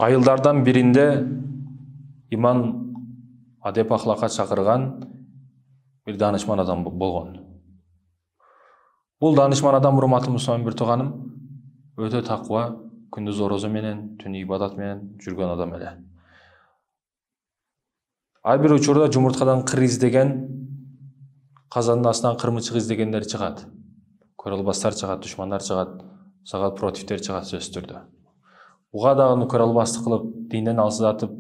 Айылдардан биринде иман адеп ахлакка чакырган бир данышман адам болгон. Бул данышман адам урматтуу мусулман бир тууганым өтө таква, күндүз орозо менен, түн ибадат менен жүргөн адам эле. Ар бир учурда жумурткадан кыр издеген, казандын астынан кырмычык издегендер чыгат. Көрө албастар чыгат, душмандар чыгат, сага противдер чыгат сөзсүз түрдө. Буга дагы көрө албастык кылып, динден алсыздатып,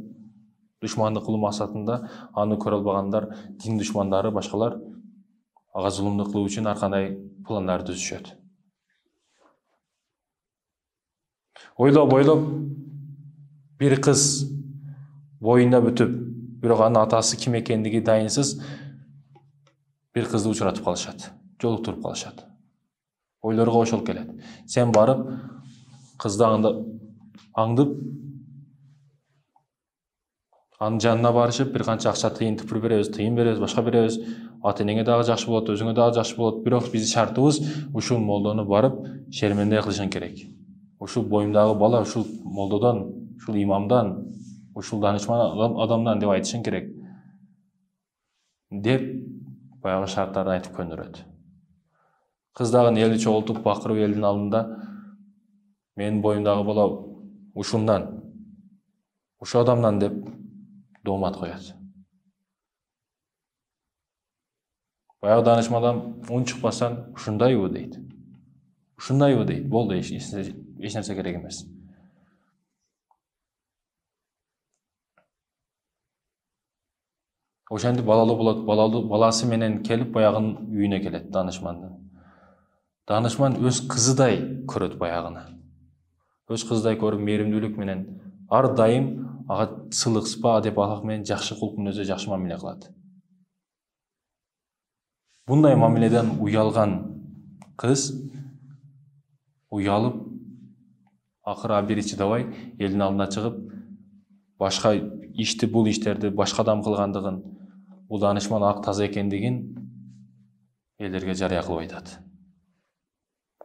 душмандык кылуу максатында аны көрө албагандар, дин душмандары, башкалар ага зулумдук кылуу үчүн ар кандай пландар түзүшөт. Ойлоп бир кыз боюнда бүтүп, бирок анын атасы ким экендиги дайынсыз бир кызды учуратып калышат, жолуктуруп калышат. Ойлорго ошол келет. Сен барып кызды аңдып, анын жанына барышып, бир канча акча тыйын беребиз, башка беребиз. Ата-энеңе дагы жакшы болот, өзүңө дагы жакшы болот. Бирок биздин шартыбыз ушул молдону барып шермендей кылышың керек. Ушул боюмдагы бала ушул молдодон, ушул имамдан, ушул данышман адамдан деп айтышың керек. Деп баягы шарттарды айтып көндүрөт. Кыз дагы элди чогултуп, бакырып элдин алдында менин боюмдагы бала ушундан, ушу адамдан деп доомат коет. Баягы данышман адам ун чыкпастан ушундайбы дейт. Ушундайбы дейт. Болду, эч нерсе керек эмес. Ошентип балалуу болот, баласы менен келип баягынын үйүнө келет данышмандын. Данышман өз кызыдай көрөт баягыны. Өз кызыдай көрүп мээримдүүлүк менен ар дайым ага сылык сыпа, адеп ахлак менен жакшы кулк мүнөздө жакшы мамиле кылат. Bunday мамиледен уялган кыз уялып, акыры бери чыдабай элдин алдына чыгып, башка бул иштерди башка адам кылгандыгын, бул данышман ак таза экендигин элдерге жарыя кылып айтат.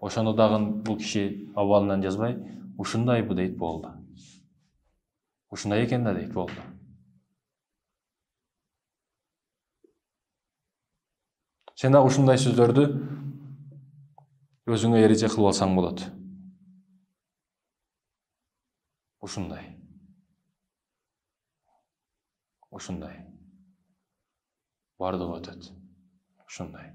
Ошондо дагы бул киши абалынан жазбай, ушундайбы дейт, болду. Ушундай экен да дейт, болду. Сен дагы ушундай сөздөрдү өзүңө эреже кылып алсаң болот. Ушундай. Бардыгы өтөт. Ушундай.